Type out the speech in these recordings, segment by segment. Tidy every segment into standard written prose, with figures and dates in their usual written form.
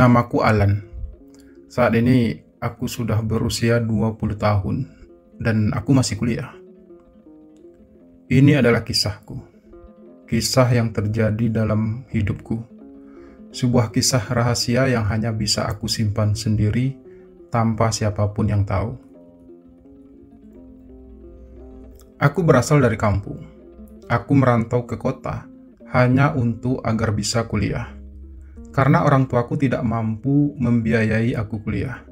Namaku Alan. Saat ini aku sudah berusia 20 tahun dan aku masih kuliah. Ini adalah kisahku. Kisah yang terjadi dalam hidupku. Sebuah kisah rahasia yang hanya bisa aku simpan sendiri tanpa siapapun yang tahu. Aku berasal dari kampung. Aku merantau ke kota hanya untuk agar bisa kuliah. Karena orang tuaku tidak mampu membiayai aku kuliah.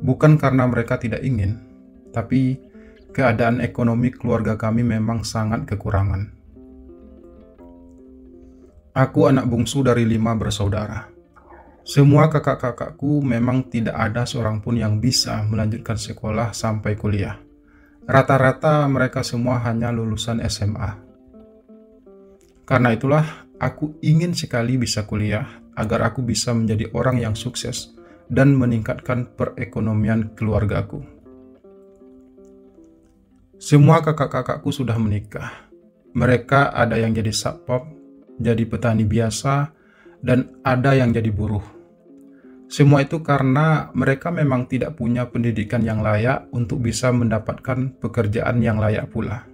Bukan karena mereka tidak ingin, tapi keadaan ekonomi keluarga kami memang sangat kekurangan. Aku anak bungsu dari 5 bersaudara. Semua kakak-kakakku memang tidak ada seorang pun yang bisa melanjutkan sekolah sampai kuliah. Rata-rata mereka semua hanya lulusan SMA. Karena itulah, aku ingin sekali bisa kuliah agar aku bisa menjadi orang yang sukses dan meningkatkan perekonomian keluargaku. Semua kakak-kakakku sudah menikah. Mereka ada yang jadi satpam, jadi petani biasa, dan ada yang jadi buruh. Semua itu karena mereka memang tidak punya pendidikan yang layak untuk bisa mendapatkan pekerjaan yang layak pula.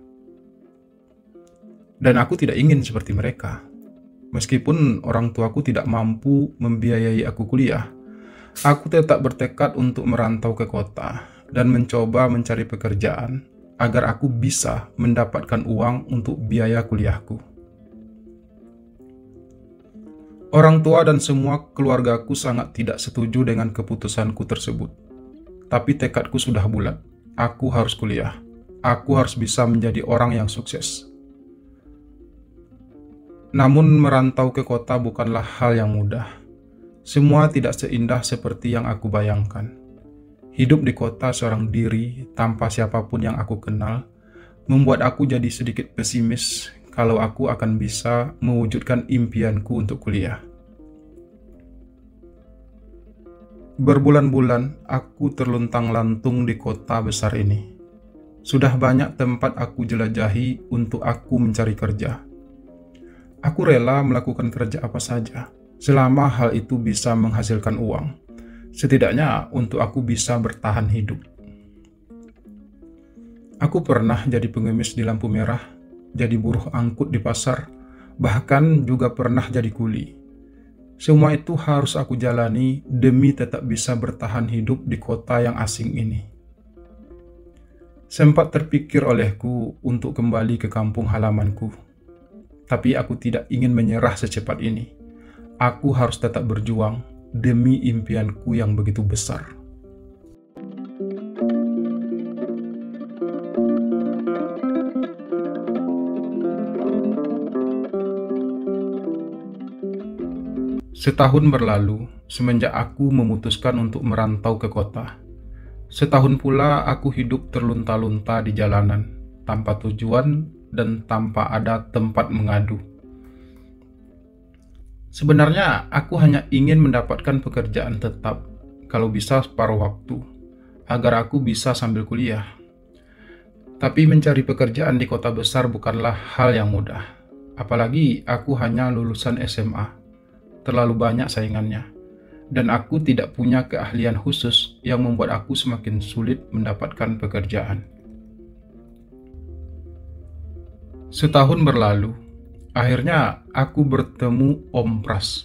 Dan aku tidak ingin seperti mereka. Meskipun orang tuaku tidak mampu membiayai aku kuliah, aku tetap bertekad untuk merantau ke kota dan mencoba mencari pekerjaan agar aku bisa mendapatkan uang untuk biaya kuliahku. Orang tua dan semua keluargaku sangat tidak setuju dengan keputusanku tersebut. Tapi tekadku sudah bulat. Aku harus kuliah. Aku harus bisa menjadi orang yang sukses. Namun merantau ke kota bukanlah hal yang mudah. Semua tidak seindah seperti yang aku bayangkan. Hidup di kota seorang diri tanpa siapapun yang aku kenal membuat aku jadi sedikit pesimis kalau aku akan bisa mewujudkan impianku untuk kuliah. Berbulan-bulan aku terluntang-lantung di kota besar ini. Sudah banyak tempat aku jelajahi untuk aku mencari kerja. Aku rela melakukan kerja apa saja, selama hal itu bisa menghasilkan uang. Setidaknya untuk aku bisa bertahan hidup. Aku pernah jadi pengemis di lampu merah, jadi buruh angkut di pasar, bahkan juga pernah jadi kuli. Semua itu harus aku jalani demi tetap bisa bertahan hidup di kota yang asing ini. Sempat terpikir olehku untuk kembali ke kampung halamanku. Tapi aku tidak ingin menyerah secepat ini. Aku harus tetap berjuang demi impianku yang begitu besar. Setahun berlalu semenjak aku memutuskan untuk merantau ke kota. Setahun pula aku hidup terlunta-lunta di jalanan, tanpa tujuan dan tanpa ada tempat mengadu. Sebenarnya aku hanya ingin mendapatkan pekerjaan tetap, kalau bisa separuh waktu, agar aku bisa sambil kuliah. Tapi mencari pekerjaan di kota besar bukanlah hal yang mudah. Apalagi aku hanya lulusan SMA. Terlalu banyak saingannya. Dan aku tidak punya keahlian khusus yang membuat aku semakin sulit mendapatkan pekerjaan. Setahun berlalu, akhirnya aku bertemu Om Pras.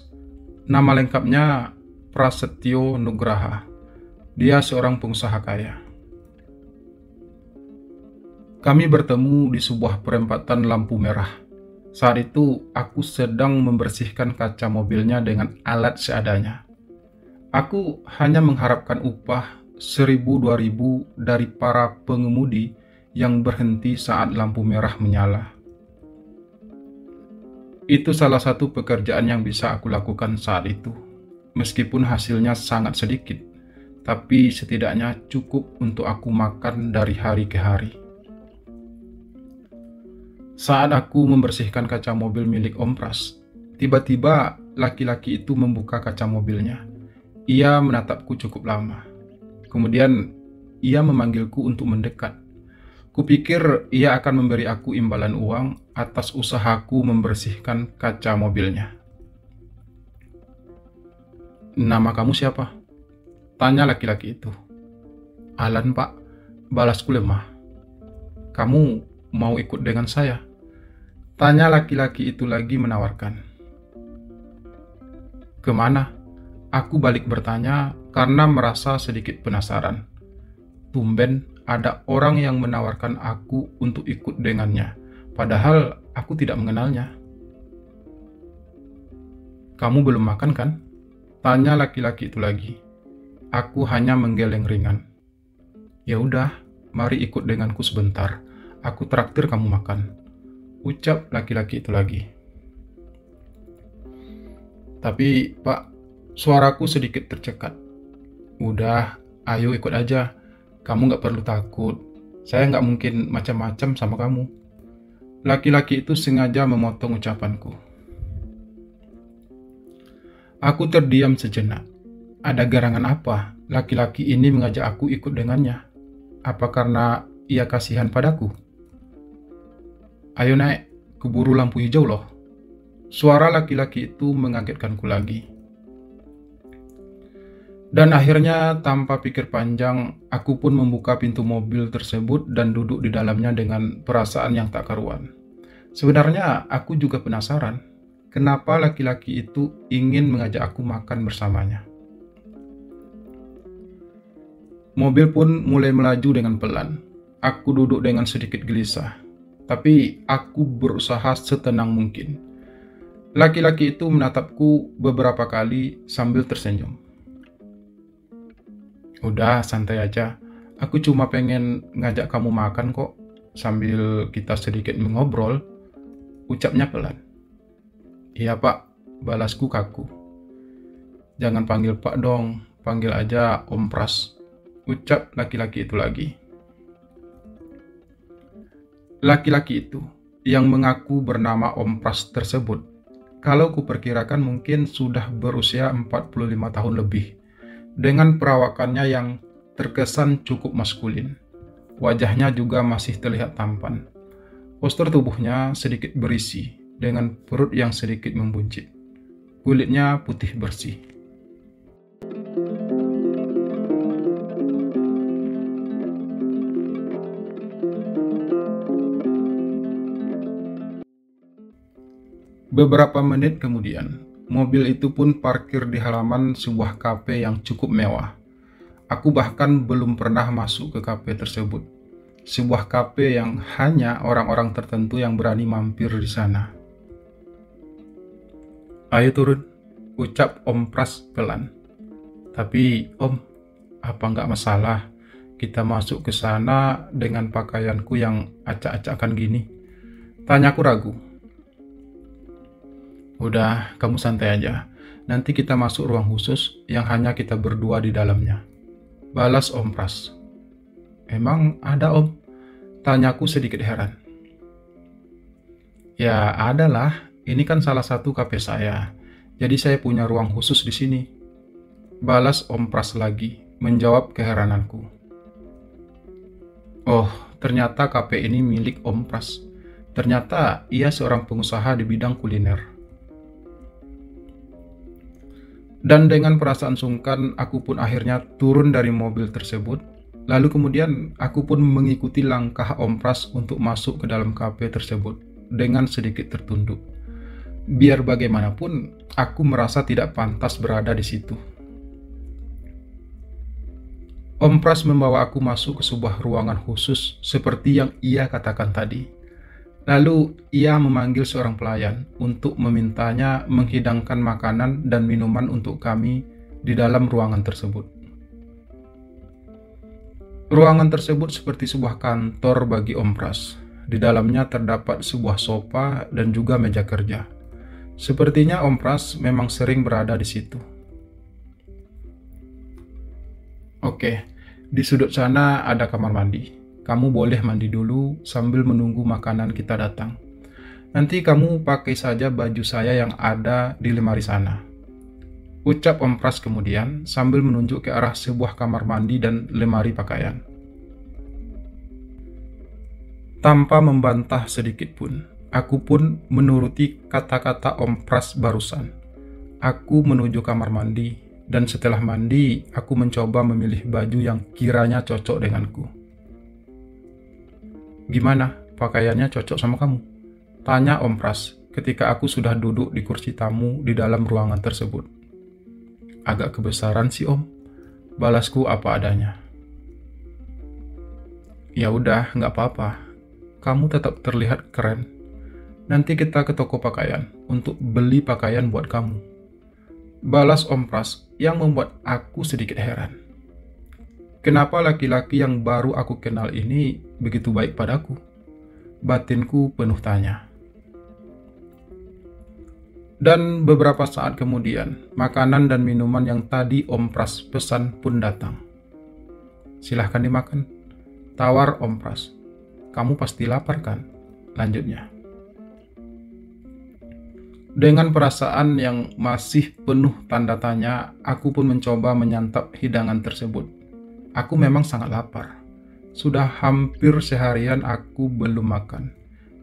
Nama lengkapnya Prasetyo Nugraha. Dia seorang pengusaha kaya. Kami bertemu di sebuah perempatan lampu merah. Saat itu, aku sedang membersihkan kaca mobilnya dengan alat seadanya. Aku hanya mengharapkan upah 1000-2000 dari para pengemudi yang berhenti saat lampu merah menyala. Itu salah satu pekerjaan yang bisa aku lakukan saat itu. Meskipun hasilnya sangat sedikit, tapi setidaknya cukup untuk aku makan dari hari ke hari. Saat aku membersihkan kaca mobil milik Om Pras, tiba-tiba laki-laki itu membuka kaca mobilnya. Ia menatapku cukup lama. Kemudian ia memanggilku untuk mendekat. Kupikir ia akan memberi aku imbalan uang atas usahaku membersihkan kaca mobilnya. "Nama kamu siapa?" tanya laki-laki itu. "Alan, Pak," balasku lemah. "Kamu mau ikut dengan saya?" tanya laki-laki itu lagi menawarkan. "Kemana?" Aku balik bertanya karena merasa sedikit penasaran. Tumben ada orang yang menawarkan aku untuk ikut dengannya, padahal aku tidak mengenalnya. "Kamu belum makan kan?" tanya laki-laki itu lagi. Aku hanya menggeleng ringan. "Ya udah, mari ikut denganku sebentar. Aku traktir kamu makan," ucap laki-laki itu lagi. "Tapi, Pak," suaraku sedikit tercekat. "Udah, ayo ikut aja. Kamu nggak perlu takut. Saya nggak mungkin macam-macam sama kamu." Laki-laki itu sengaja memotong ucapanku. Aku terdiam sejenak. Ada garangan apa laki-laki ini mengajak aku ikut dengannya? Apa karena ia kasihan padaku? "Ayo naik, keburu lampu hijau loh." Suara laki-laki itu mengagetkanku lagi. Dan akhirnya tanpa pikir panjang, aku pun membuka pintu mobil tersebut dan duduk di dalamnya dengan perasaan yang tak karuan. Sebenarnya aku juga penasaran, kenapa laki-laki itu ingin mengajak aku makan bersamanya. Mobil pun mulai melaju dengan pelan. Aku duduk dengan sedikit gelisah, tapi aku berusaha setenang mungkin. Laki-laki itu menatapku beberapa kali sambil tersenyum. "Udah, santai aja. Aku cuma pengen ngajak kamu makan kok, sambil kita sedikit mengobrol," ucapnya pelan. "Iya, Pak," balasku kaku. "Jangan panggil Pak dong, panggil aja Om Pras," ucap laki-laki itu lagi. Laki-laki itu yang mengaku bernama Om Pras tersebut, kalau kuperkirakan mungkin sudah berusia 45 tahun lebih. Dengan perawakannya yang terkesan cukup maskulin. Wajahnya juga masih terlihat tampan. Postur tubuhnya sedikit berisi, dengan perut yang sedikit membuncit. Kulitnya putih bersih. Beberapa menit kemudian, mobil itu pun parkir di halaman sebuah kafe yang cukup mewah. Aku bahkan belum pernah masuk ke kafe tersebut. Sebuah kafe yang hanya orang-orang tertentu yang berani mampir di sana. "Ayo turun," ucap Om Pras pelan. "Tapi Om, apa nggak masalah kita masuk ke sana dengan pakaianku yang acak-acakan gini?" tanyaku ragu. "Udah, kamu santai aja. Nanti kita masuk ruang khusus yang hanya kita berdua di dalamnya," balas Om Pras. "Emang ada, Om?" tanyaku sedikit heran. "Ya ada lah, ini kan salah satu kafe saya. Jadi saya punya ruang khusus di sini," balas Om Pras lagi, menjawab keherananku. Oh, ternyata kafe ini milik Om Pras. Ternyata ia seorang pengusaha di bidang kuliner. Dan dengan perasaan sungkan, aku pun akhirnya turun dari mobil tersebut. Lalu kemudian aku pun mengikuti langkah Om Pras untuk masuk ke dalam kafe tersebut dengan sedikit tertunduk. Biar bagaimanapun, aku merasa tidak pantas berada di situ. Om Pras membawa aku masuk ke sebuah ruangan khusus seperti yang ia katakan tadi. Lalu ia memanggil seorang pelayan untuk memintanya menghidangkan makanan dan minuman untuk kami di dalam ruangan tersebut. Ruangan tersebut seperti sebuah kantor bagi Om Pras. Di dalamnya terdapat sebuah sofa dan juga meja kerja. Sepertinya Om Pras memang sering berada di situ. Oke, di sudut sana ada kamar mandi. Kamu boleh mandi dulu sambil menunggu makanan kita datang. Nanti kamu pakai saja baju saya yang ada di lemari sana, ucap Om Pras kemudian sambil menunjuk ke arah sebuah kamar mandi dan lemari pakaian. Tanpa membantah sedikit pun, aku pun menuruti kata-kata Om Pras barusan. Aku menuju kamar mandi, dan setelah mandi, aku mencoba memilih baju yang kiranya cocok denganku. Gimana, pakaiannya cocok sama kamu? Tanya Om Pras ketika aku sudah duduk di kursi tamu di dalam ruangan tersebut. Agak kebesaran sih Om, balasku apa adanya. Ya udah, nggak apa-apa. Kamu tetap terlihat keren. Nanti kita ke toko pakaian untuk beli pakaian buat kamu, balas Om Pras yang membuat aku sedikit heran. Kenapa laki-laki yang baru aku kenal ini begitu baik padaku? Batinku penuh tanya. Dan beberapa saat kemudian, makanan dan minuman yang tadi Om Pras pesan pun datang. Silahkan dimakan, tawar Om Pras. Kamu pasti lapar kan? Lanjutnya. Dengan perasaan yang masih penuh tanda tanya, aku pun mencoba menyantap hidangan tersebut. Aku memang sangat lapar. Sudah hampir seharian aku belum makan.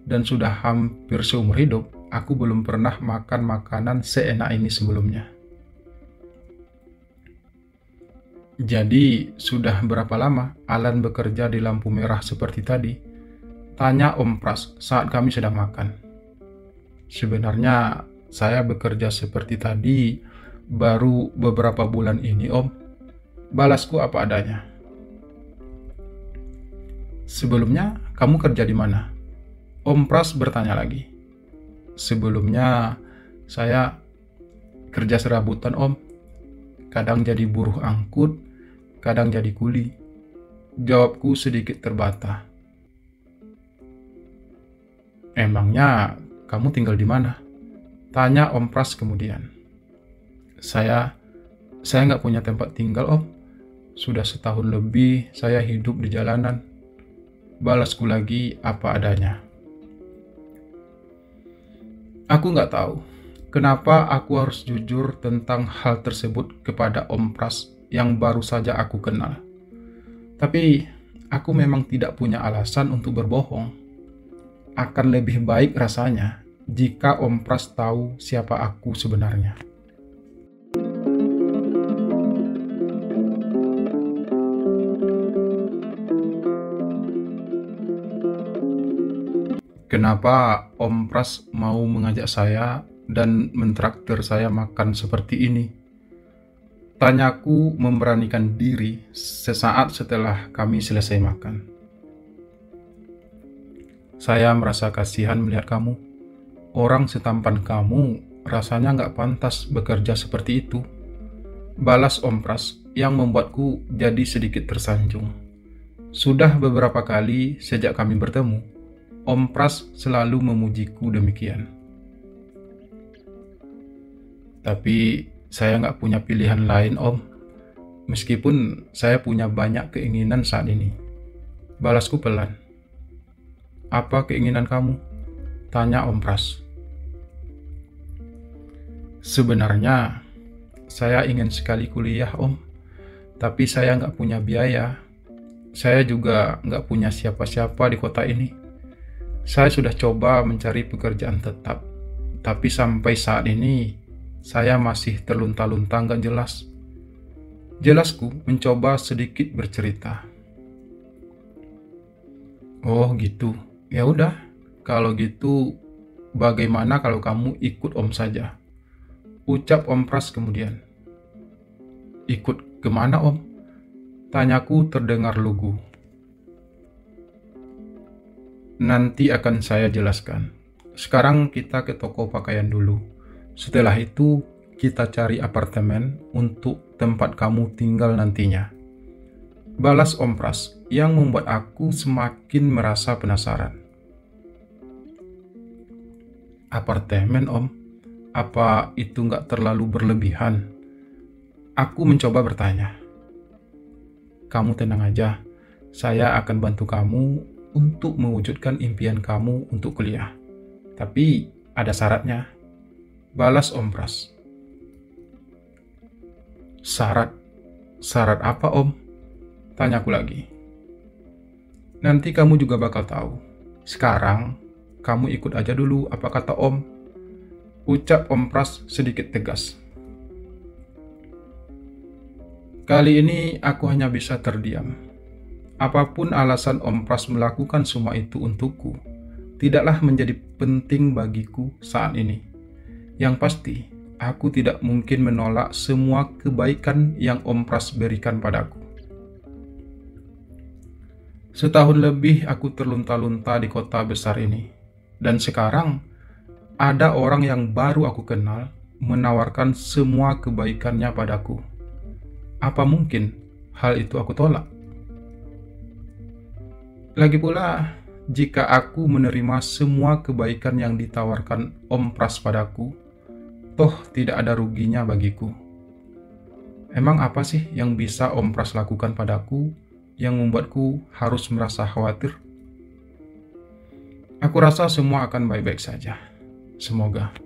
Dan sudah hampir seumur hidup, aku belum pernah makan makanan seenak ini sebelumnya. Jadi, sudah berapa lama Alan bekerja di lampu merah seperti tadi? Tanya Om Pras saat kami sedang makan. Sebenarnya, saya bekerja seperti tadi baru beberapa bulan ini, Om. Balasku apa adanya. Sebelumnya, kamu kerja di mana? Om Pras bertanya lagi. Sebelumnya, saya kerja serabutan, Om. Kadang jadi buruh angkut, kadang jadi kuli. Jawabku sedikit terbata. Emangnya kamu tinggal di mana? Tanya Om Pras kemudian. Saya nggak punya tempat tinggal, Om. Sudah setahun lebih saya hidup di jalanan. Balasku lagi apa adanya. Aku nggak tahu kenapa aku harus jujur tentang hal tersebut kepada Om Pras yang baru saja aku kenal. Tapi aku memang tidak punya alasan untuk berbohong. Akan lebih baik rasanya jika Om Pras tahu siapa aku sebenarnya. Kenapa Om Pras mau mengajak saya dan mentraktir saya makan seperti ini? Tanyaku memberanikan diri sesaat setelah kami selesai makan. Saya merasa kasihan melihat kamu. Orang setampan kamu rasanya nggak pantas bekerja seperti itu. Balas Om Pras yang membuatku jadi sedikit tersanjung. Sudah beberapa kali sejak kami bertemu, Om Pras selalu memujiku demikian. Tapi saya nggak punya pilihan lain, Om. Meskipun saya punya banyak keinginan saat ini. Balasku pelan. Apa keinginan kamu? Tanya Om Pras. Sebenarnya, saya ingin sekali kuliah, Om. Tapi saya nggak punya biaya. Saya juga nggak punya siapa-siapa di kota ini. Saya sudah coba mencari pekerjaan tetap, tapi sampai saat ini saya masih terlunta-lunta nggak jelas. Jelasku mencoba sedikit bercerita. Oh gitu, ya udah. Kalau gitu, bagaimana kalau kamu ikut Om saja? Ucap Om Pras kemudian. Ikut kemana, Om? Tanyaku terdengar lugu. Nanti akan saya jelaskan. Sekarang kita ke toko pakaian dulu. Setelah itu, kita cari apartemen untuk tempat kamu tinggal nantinya. Balas Om Pras yang membuat aku semakin merasa penasaran. Apartemen Om, apa itu nggak terlalu berlebihan? Aku mencoba bertanya. Kamu tenang aja, saya akan bantu kamu untuk mewujudkan impian kamu untuk kuliah. Tapi ada syaratnya. Balas Om Pras. Syarat? Syarat apa Om? Tanyaku lagi. Nanti kamu juga bakal tahu. Sekarang, kamu ikut aja dulu apa kata Om. Ucap Om Pras sedikit tegas. Kali ini aku hanya bisa terdiam. Apapun alasan Om Pras melakukan semua itu untukku, tidaklah menjadi penting bagiku saat ini. Yang pasti, aku tidak mungkin menolak semua kebaikan yang Om Pras berikan padaku. Setahun lebih aku terlunta-lunta di kota besar ini. Dan sekarang, ada orang yang baru aku kenal menawarkan semua kebaikannya padaku. Apa mungkin hal itu aku tolak? Lagi pula, jika aku menerima semua kebaikan yang ditawarkan Om Pras padaku, toh tidak ada ruginya bagiku. Emang apa sih yang bisa Om Pras lakukan padaku yang membuatku harus merasa khawatir? Aku rasa semua akan baik-baik saja. Semoga.